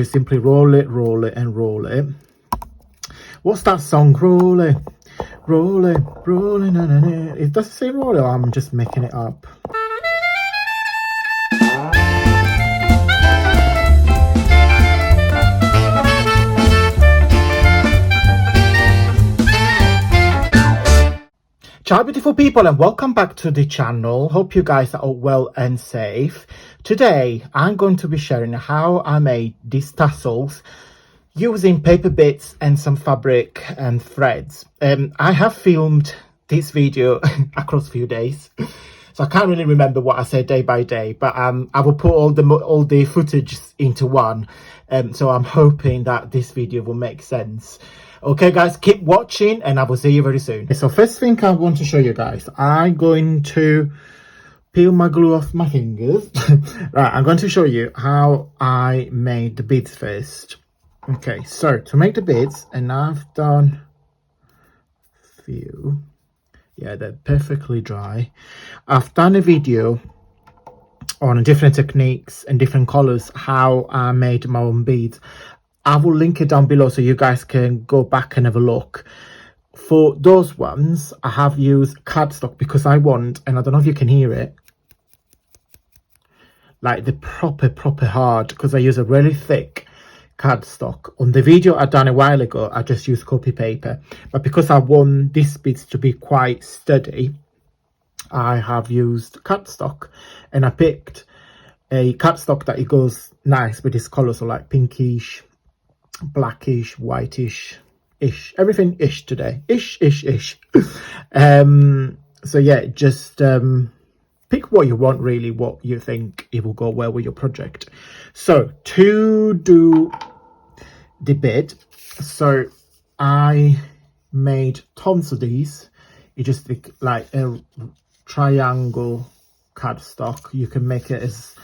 You simply roll it, roll it, and roll it. What's that song? Roll it, roll it, roll it, na, na, na. It doesn't say roll it, I'm just making it up. Ciao beautiful people, and welcome back to the channel. Hope you guys are all well and safe. Today I'm going to be sharing how I made these tassels using paper bits and some fabric and threads. I have filmed this video across a few days, so I can't really remember what I said day by day, but I will put all the footage into one, so I'm hoping that this video will make sense. Okay guys, keep watching and I will see you very soon. So first thing I want to show you guys, I'm going to peel my glue off my fingers. Right, I'm going to show you how I made the beads first. Okay, so to make the beads, and I've done a few, yeah, they're perfectly dry. I've done a video on different techniques and different colors, how I made my own beads. I will link it down below so you guys can go back and have a look. For those ones, I have used cardstock because I want, and I don't know if you can hear it, like the proper hard, because I use a really thick cardstock. On the video I done a while ago, I just used copy paper, but because I want these bits to be quite sturdy, I have used cardstock, and I picked a cardstock that it goes nice with this color, so like pinkish, blackish, whitish ish, everything ish today, ish. So yeah, just pick what you want, really, what you think it will go well with your project. So to do the bid, so I made tons of these. You just like a triangle cardstock. You can make it as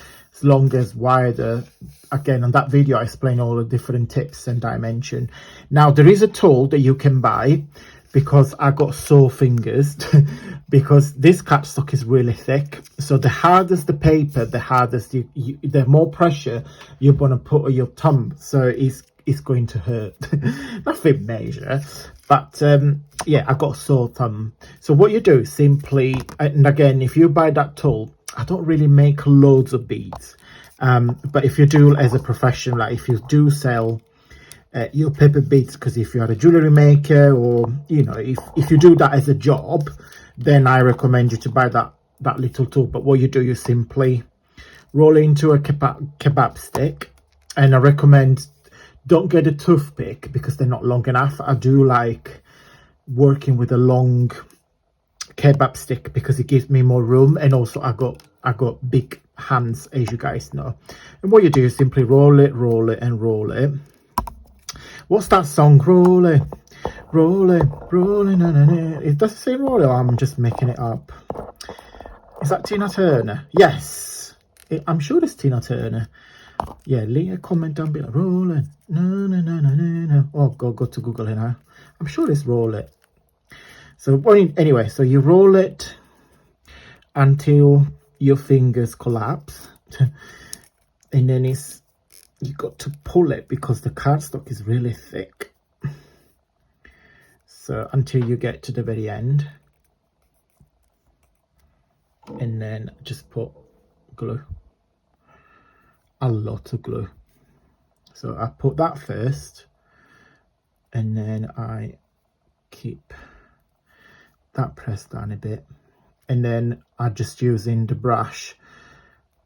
long as wider. Again, on that video I explain all the different tips and dimension. Now there is a tool that you can buy, because I got sore fingers because this cardstock is really thick, so the harder the paper, the harder the more pressure you're going to put on your thumb, so it's going to hurt. Nothing major, but yeah, I got sore thumb. So what you do simply, and again, if you buy that tool, I don't really make loads of beads, but if you do as a profession, like if you do sell your paper beads, because if you're a jewelry maker, or you know, if you do that as a job, then I recommend you to buy that little tool. But what you do, you simply roll it into a kebab stick, and I recommend don't get a toothpick because they're not long enough. I do like working with a long kebab stick because it gives me more room, and also I got big hands, as you guys know. And what you do is simply roll it, roll it, and roll it. What's that song? Roll it, roll it, roll it, na, na, na. It doesn't say roll it, I'm just making it up. Is that Tina Turner? Yes, I'm sure it's Tina Turner. Yeah, leave a comment down below. Roll it, no, no, no, no, no, no. Oh, go to Google it now. I'm sure it's roll it. So anyway, so you roll it until your fingers collapse, and then you got to pull it because the cardstock is really thick. So until you get to the very end, and then just put glue, a lot of glue. So I put that first, and then I keep that pressed down a bit, and then I'm just using the brush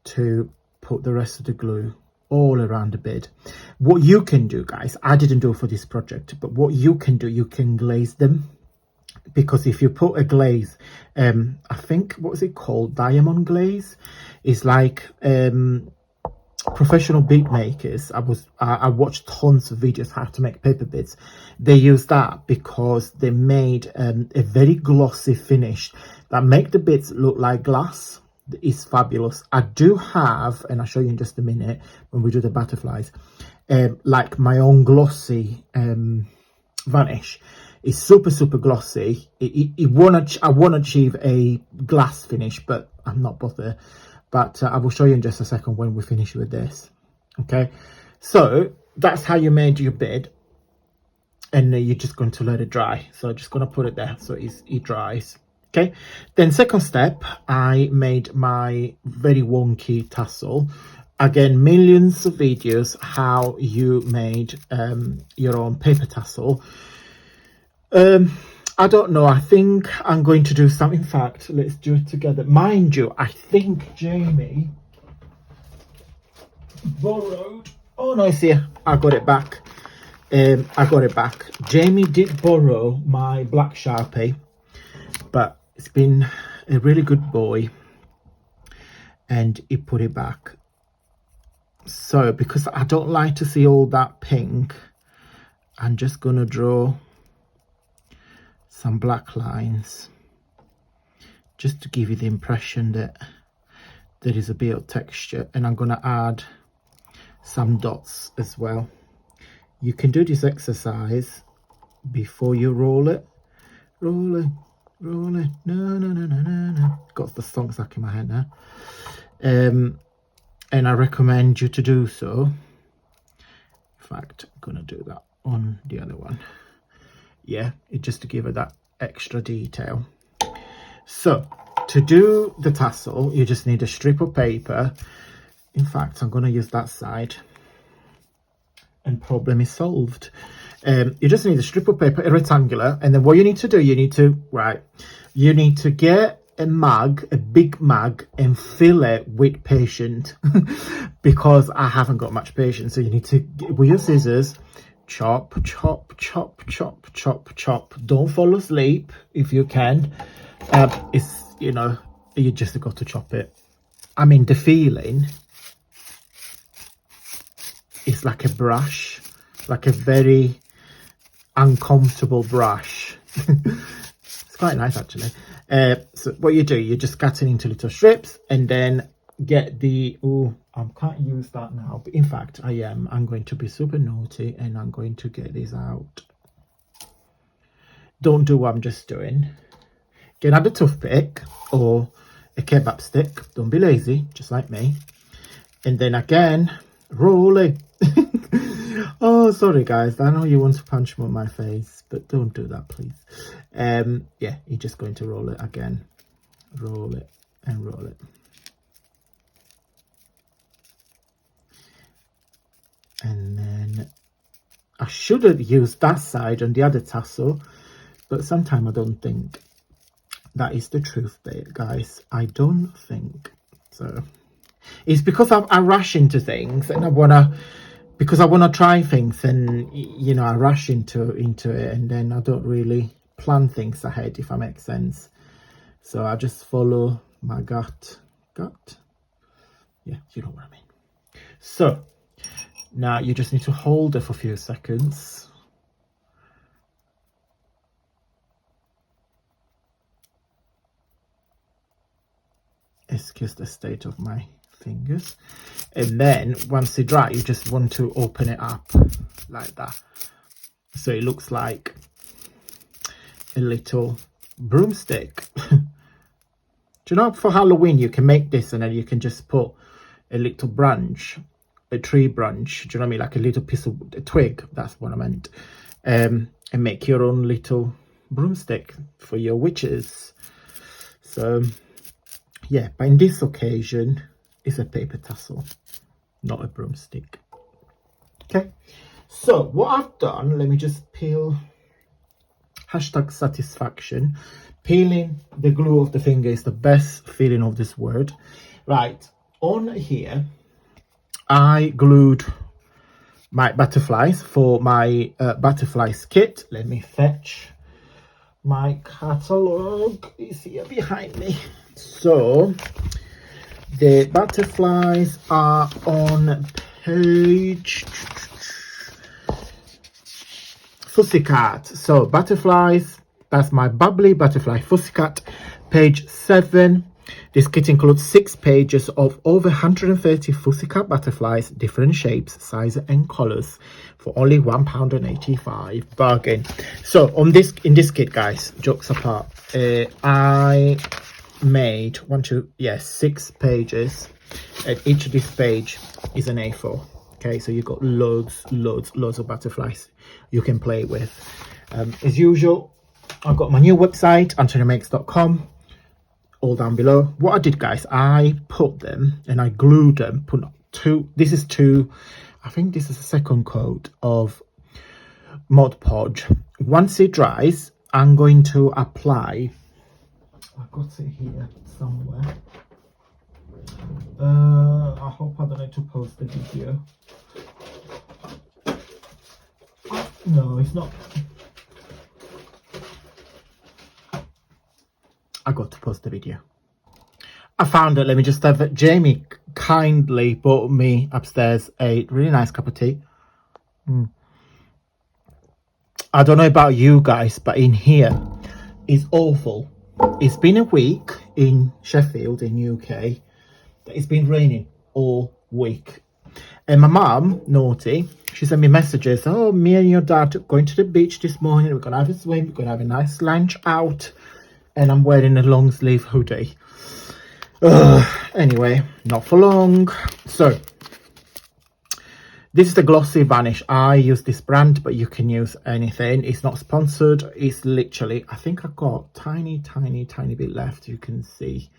to put the rest of the glue all around the bid. What you can do, guys, I didn't do for this project, but what you can do, you can glaze them, because if you put a glaze, I think, what is it called, diamond glaze, is like professional bead makers. I watched tons of videos how to make paper beads. They use that because they made a very glossy finish that make the beads look like glass. Is fabulous. I do have, and I'll show you in just a minute when we do the butterflies, like my own glossy vanish. It's super glossy. I want to achieve a glass finish, but I'm not bothered. But I will show you in just a second when we finish with this. Okay, so that's how you made your bed, and you're just going to let it dry. So I'm just going to put it there so it dries. Okay, then second step, I made my very wonky tassel. Again, millions of videos how you made your own paper tassel. I don't know, I think I'm going to do some. In fact, let's do it together. Mind you, I think Jamie borrowed, oh no, it's here, I got it back. I got it back. Jamie did borrow my black Sharpie, but it's been a really good boy and he put it back. So because I don't like to see all that pink, I'm just gonna draw some black lines just to give you the impression that there is a bit of texture, and I'm gonna add some dots as well. You can do this exercise before you roll it. Roll it, roll it, no, no, no, no, no, no. Got the song stuck in my head now. And I recommend you to do so. In fact, I'm gonna do that on the other one. Yeah, just to give it that extra detail. So to do the tassel, you just need a strip of paper. In fact, I'm gonna use that side, and problem is solved. You just need a strip of paper, a rectangular, and then what you need to do, you need to get a mug, a big mug, and fill it with patience because I haven't got much patience. So you need to, with your scissors, chop, chop, chop, chop, chop, chop. Don't fall asleep if you can. It's, you know, you just got to chop it. I mean, the feeling is like a brush, like a very uncomfortable brush. It's quite nice actually. So what you do, you just cut it into little strips, and then get the, oh, I can't use that now, but in fact I'm going to be super naughty and I'm going to get this out. Don't do what I'm just doing. Get out a toothpick or a kebab stick, don't be lazy, just like me, and then again roll it. Oh, sorry guys, I know you want to punch me on my face, but don't do that please. Yeah, you're just going to roll it again, roll it and roll it. And then I should have used that side on the other tassel, but sometimes I don't think that is the truth there, guys. I don't think so. It's because I rush into things, and I want to try things, and you know, I rush into it, and then I don't really plan things ahead, if that makes sense. So I just follow my gut. Yeah, you know what I mean. So now you just need to hold it for a few seconds. Excuse the state of my fingers. And then once it dry, you just want to open it up like that, so it looks like a little broomstick. Do you know, for Halloween you can make this, and then you can just put a little branch, a tree branch, do you know what I mean, like a little piece of a twig, that's what I meant, and make your own little broomstick for your witches. So yeah, but in this occasion it's a paper tassel, not a broomstick. Okay, so what I've done, let me just peel, hashtag satisfaction. Peeling the glue off the finger is the best feeling of this word. Right, on here I glued my butterflies for my butterflies kit. Let me fetch my catalogue, is here behind me. So the butterflies are on page Pussycat. So butterflies, that's my bubbly butterfly Pussycat, page 7. This kit includes 6 pages of over 130 Pussycat butterflies, different shapes, sizes and colors, for only £1.85. Bargain. So on this, in this kit, guys, jokes apart, I made 6 pages, and each of this page is an A4. Okay, so you've got loads of butterflies you can play with. As usual, I've got my new website, antoniamakes.com, all down below. What I did, guys, I put them and I glued them, put this is two, I think this is the second coat of Mod Podge. Once it dries, I'm going to apply, I've got it here somewhere. I hope I don't need to post the video. No, it's not. I got to post the video. I found it. Let me just have it. Jamie kindly bought me upstairs a really nice cup of tea. I don't know about you guys, but in here it's awful. It's been a week in Sheffield in UK. It's been raining all week. And my mum, naughty, she sent me messages. Oh, me and your dad are going to the beach this morning. We're going to have a swim. We're going to have a nice lunch out. And I'm wearing a long sleeve hoodie. Anyway, not for long. So, this is the Glossy Vanish. I use this brand, but you can use anything. It's not sponsored. It's literally, I think I've got tiny bit left. You can see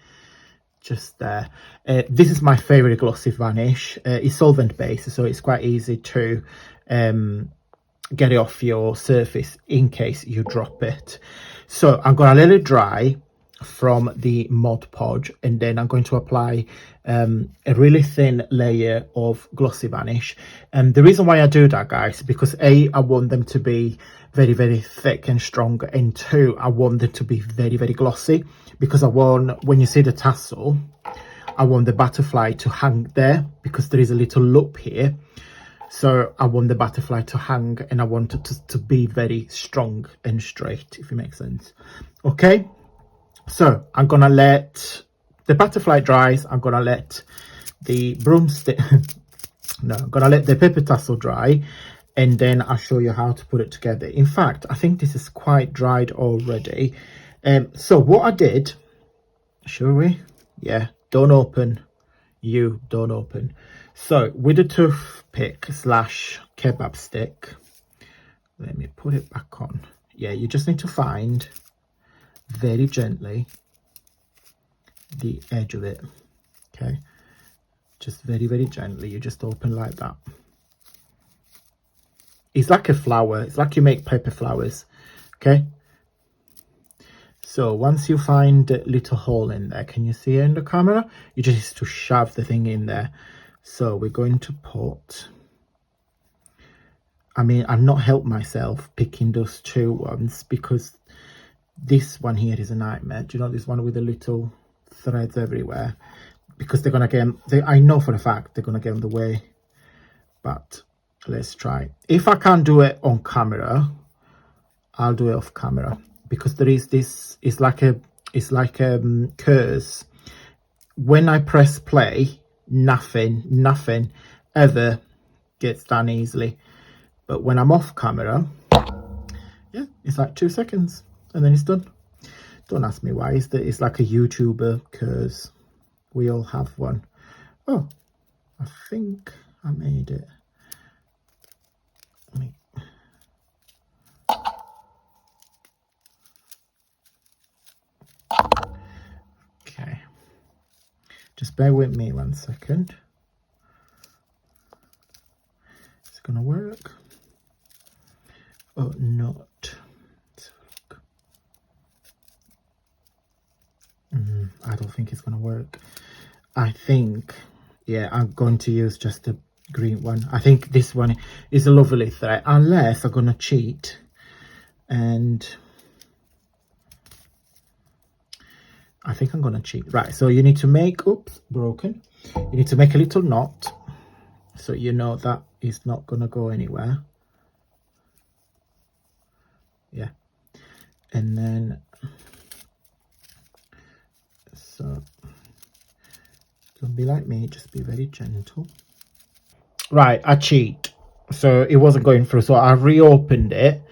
just there. This is my favorite Glossy Vanish. It's solvent based, so it's quite easy to get it off your surface in case you drop it. So I'm going to let it dry from the Mod Podge, and then I'm going to apply a really thin layer of Glossy Vanish. And the reason why I do that, guys, because A, I want them to be very thick and strong, and two, I want them to be very glossy, because I want, when you see the tassel, I want the butterfly to hang there, because there is a little loop here. So I want the butterfly to hang, and I want it to be very strong and straight, if it makes sense. Okay, so I'm gonna let the butterfly dries. I'm gonna let the broomstick no, I'm gonna let the paper tassel dry, and then I'll show you how to put it together. In fact, I think this is quite dried already. So what I did, shall we? Yeah, don't open. You don't open. So with a toothpick / kebab stick, let me put it back on. Yeah, you just need to find very gently the edge of it. Okay, just very gently. You just open like that. It's like a flower. It's like you make paper flowers. Okay, so once you find a little hole in there, can you see it in the camera? You just need to shove the thing in there. So we're going to put, I mean, I've not helped myself picking those two ones, because this one here is a nightmare. Do you know, this one with the little threads everywhere? Because they're going to get, I know for a fact they're going to get in the way. But let's try. If I can't do it on camera, I'll do it off camera. Because there is this, it's like a curse. When I press play, nothing ever gets done easily. But when I'm off camera, yeah, it's like 2 seconds and then it's done. Don't ask me why. It's like a YouTuber curse. We all have one. Oh, I think I made it. Okay, just bear with me 1 second. It's gonna work or not. I don't think it's gonna work. I think, yeah, I'm going to use just the green one. I think this one is a lovely thread, unless I'm gonna cheat and I think I'm gonna cheat. Right, so you need to make, oops, broken. You need to make a little knot so you know that it's not gonna go anywhere. Yeah, and then so don't be like me, just be very gentle. Right, I cheat. So it wasn't going through, so I reopened it.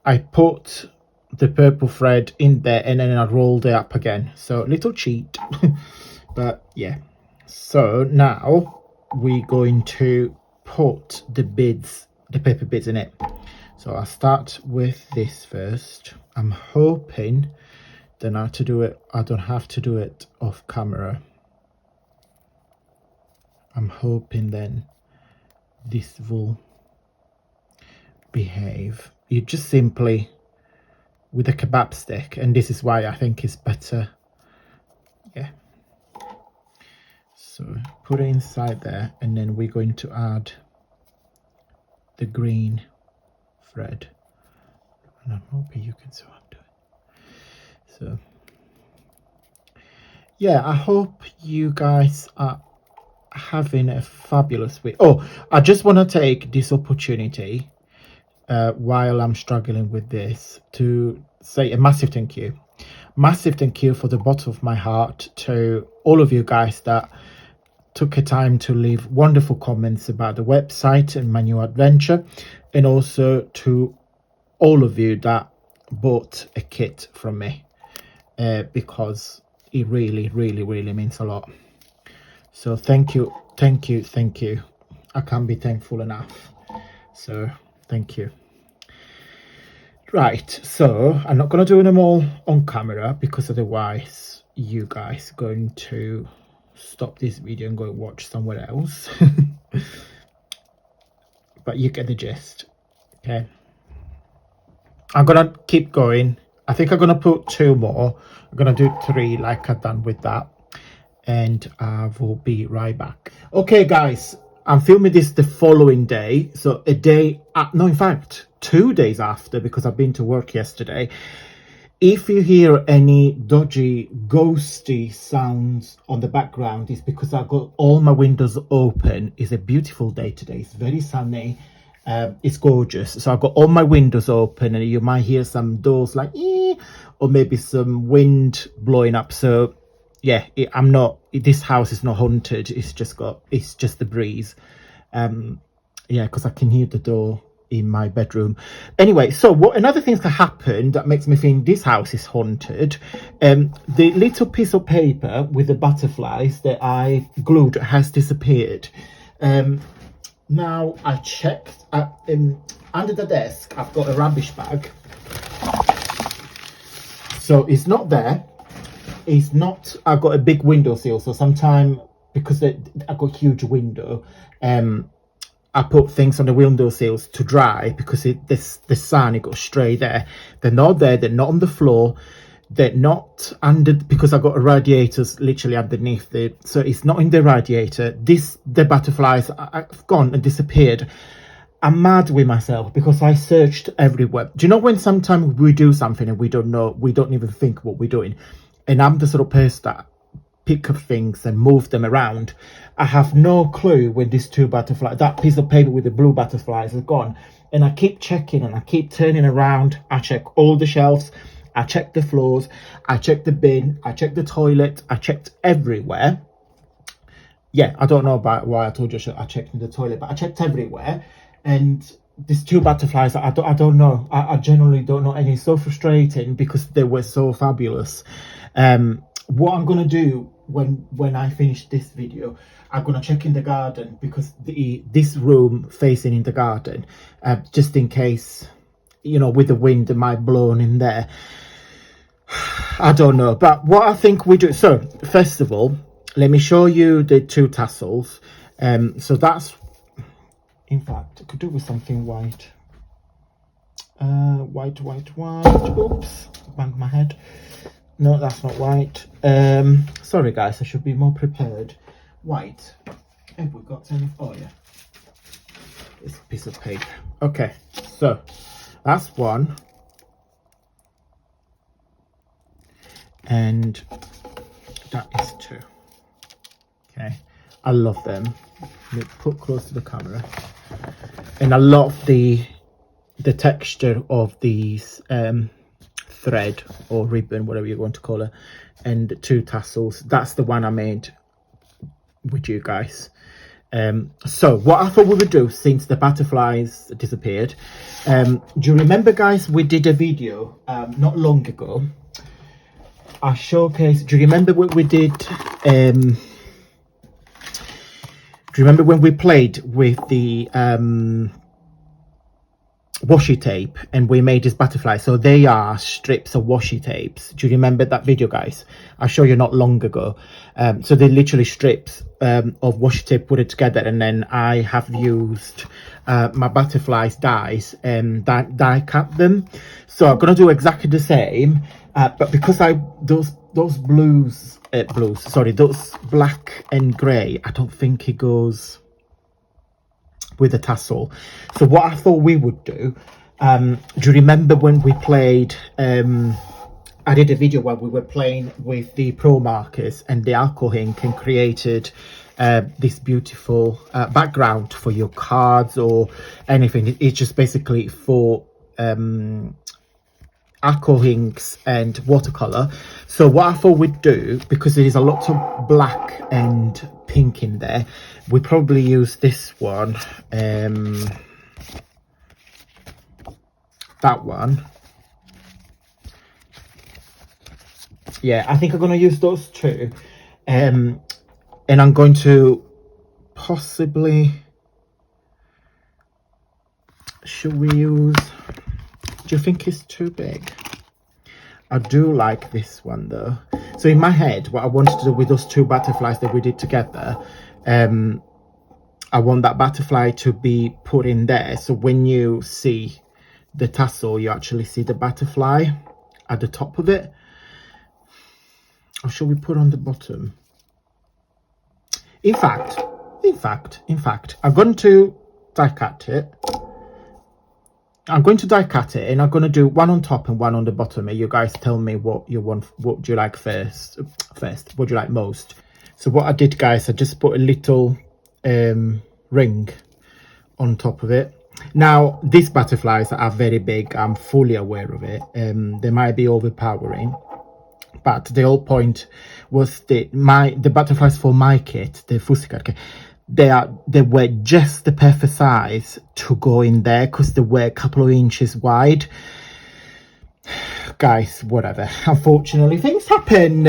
I put the purple thread in there and then I rolled it up again. So a little cheat. But yeah. So now we're going to put the paper bits in it. So I'll start with this first. I'm hoping then I don't have to do it off camera. I'm hoping then this will behave. You just simply with a kebab stick, and this is why I think it's better. Yeah. So put it inside there, and then we're going to add the green thread, and I'm hoping you can see what I'm doing. So yeah, I hope you guys are having a fabulous week. Oh, I just want to take this opportunity while I'm struggling with this to say a massive thank you for the bottom of my heart to all of you guys that took a time to leave wonderful comments about the website and my new adventure, and also to all of you that bought a kit from me, because it really means a lot. So thank you. I can't be thankful enough, so thank you. Right, so I'm not going to do them all on camera because otherwise you guys are going to stop this video and go watch somewhere else. But you get the gist. Okay, I'm gonna keep going. I think I'm gonna put 2 more. I'm gonna do 3 like I've done with that, and I will be right back. Okay guys, I'm filming this the following day, so a day no, in fact 2 days after, because I've been to work yesterday. If you hear any dodgy ghosty sounds on the background, it's because I've got all my windows open. It's a beautiful day today. It's very sunny. It's gorgeous. So I've got all my windows open, and you might hear some doors like or maybe some wind blowing up. So yeah, this house is not haunted. It's just the breeze. Yeah, because I can hear the door in my bedroom. Anyway, so another thing that happened that makes me think this house is haunted, the little piece of paper with the butterflies that I glued has disappeared. Now I checked under the desk. I've got a rubbish bag, so it's not there. It's not. I've got a big windowsill, so sometimes because I got a huge window, I put things on the windowsills to dry because the sun, it goes straight there. They're not there. They're not on the floor. They're not under, because I got a radiators literally underneath it. So it's not in the radiator. The butterflies have gone and disappeared. I'm mad with myself because I searched everywhere. Do you know when sometimes we do something and we don't even think what we're doing? And I'm the sort of person that pick up things and move them around. I have no clue when these 2 butterflies, that piece of paper with the blue butterflies is gone. And I keep checking and I keep turning around. I check all the shelves. I check the floors. I check the bin. I check the toilet. I checked everywhere. Yeah, I don't know about why I told you I checked in the toilet, but I checked everywhere. And these 2 butterflies, I don't know. I generally don't know. And it's so frustrating because they were so fabulous. What I'm going to do when I finish this video, I'm going to check in the garden because this room facing in the garden, just in case, with the wind it might blow in there. I don't know, but what I think we do. So first of all, let me show you the 2 tassels. So that's, in fact, I could do with something white. White. Oops, banged my head. No, that's not white. Sorry guys, I should be more prepared. White. Have we got any? Oh yeah, it's a piece of paper. Okay, so that's 1, and that is 2. Okay, I love them. Let me put close to the camera, and I love the texture of these thread or ribbon, whatever you want to call it, and the 2 tassels. That's the one I made with you guys. So what I thought we would do, since the butterflies disappeared, do you remember guys, we did a video not long ago. I showcased, do you remember what we did? Do you remember when we played with the washi tape and we made this butterfly? So they are strips of washi tapes. Do you remember that video, guys? I showed you not long ago. So they're literally strips of washi tape put it together, and then I have used my butterflies dies and die cut them. So I'm gonna do exactly the same, but because those black and grey, I don't think it goes with the tassel. So what I thought we would do, do you remember when we played, I did a video where we were playing with the pro markers and the alcohol ink and created this beautiful background for your cards or anything. It's just basically for alcohol inks and watercolor. So what I thought we'd do, because there is a lot of black and pink in there, we probably use this one, that one. Yeah, I think I'm going to use those two, and I'm going to possibly, should we use, do you think it's too big? I do like this one though. So in my head, what I wanted to do with those two butterflies that we did together, I want that butterfly to be put in there, so when you see the tassel, you actually see the butterfly at the top of it. Or shall we put on the bottom? In fact, I'm going to die cut it. I'm going to die cut it, and I'm going to do one on top and one on the bottom, and you guys tell me what you want. What do you like first? What do you like most? So what I did, guys, I just put a little ring on top of it. Now these butterflies are very big, I'm fully aware of it. They might be overpowering, but the whole point was the butterflies for my kit, the Fusikat kit, they were just the perfect size to go in there, because they were a couple of inches wide. Guys, whatever, unfortunately things happen.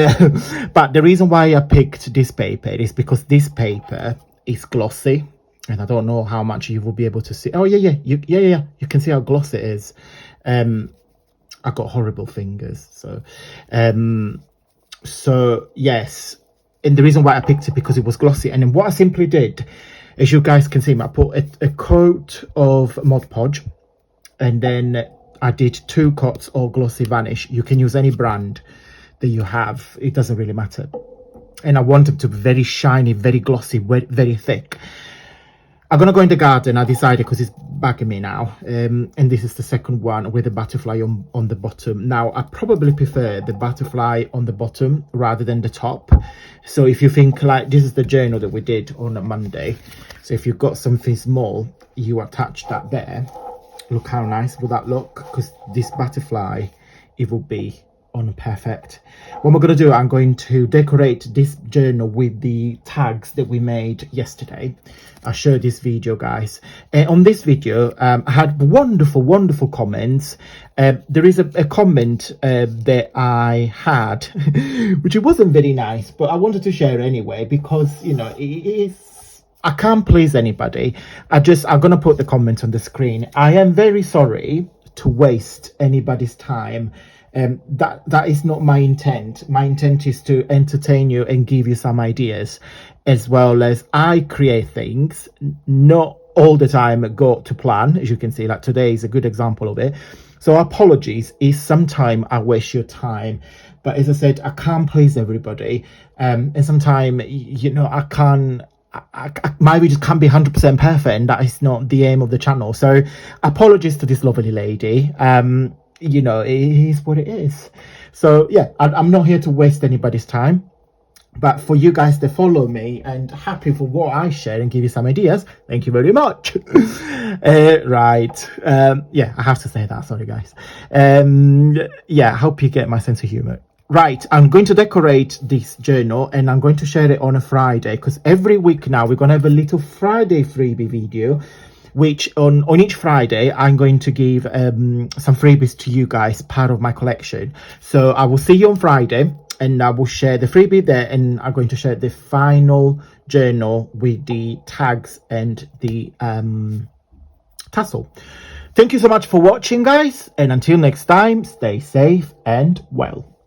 But the reason why I picked this paper is because this paper is glossy, and I don't know how much you will be able to see. Oh yeah, you can see how glossy it is. I got horrible fingers, so yes. And the reason why I picked it, because it was glossy. And then what I simply did, as you guys can see, I put a coat of Mod Podge, and then I did 2 coats of Glossy Vanish. You can use any brand that you have, it doesn't really matter. And I want them to be very shiny, very glossy, very thick. I'm gonna go in the garden, I decided, because it's bugging me now. And this is the second one with the butterfly on the bottom. Now I probably prefer the butterfly on the bottom rather than the top. So if you think, like, this is the journal that we did on a Monday, so if you've got something small, you attach that there. Look how nice will that look, because this butterfly, it will be on perfect. What we're going to do, I'm going to decorate this journal with the tags that we made yesterday. I showed this video, guys, and on this video I had wonderful comments. There is a comment that I had which it wasn't very nice, but I wanted to share anyway, because you know, it is, I can't please anybody. I'm going to put the comment on the screen. I am very sorry to waste anybody's time. That is not my intent. My intent is to entertain you and give you some ideas, as well as I create things. Not all the time go to plan, as you can see, like today is a good example of it. So apologies if sometime I waste your time, but as I said, I can't please everybody, and sometimes, you know, my videos can't be 100% perfect, and that is not the aim of the channel. So apologies to this lovely lady. You know, it is what it is. So yeah, I'm not here to waste anybody's time, but for you guys to follow me and happy for what I share and give you some ideas, thank you very much. Right, yeah, I have to say that, sorry guys. Yeah, I hope you get my sense of humor. Right, I'm going to decorate this journal, and I'm going to share it on a Friday, because every week now we're going to have a little Friday freebie video, which on each Friday I'm going to give some freebies to you guys, part of my collection. So I will see you on Friday, and I will share the freebie there, and I'm going to share the final journal with the tags and the tassel. Thank you so much for watching, guys, and until next time, stay safe and well.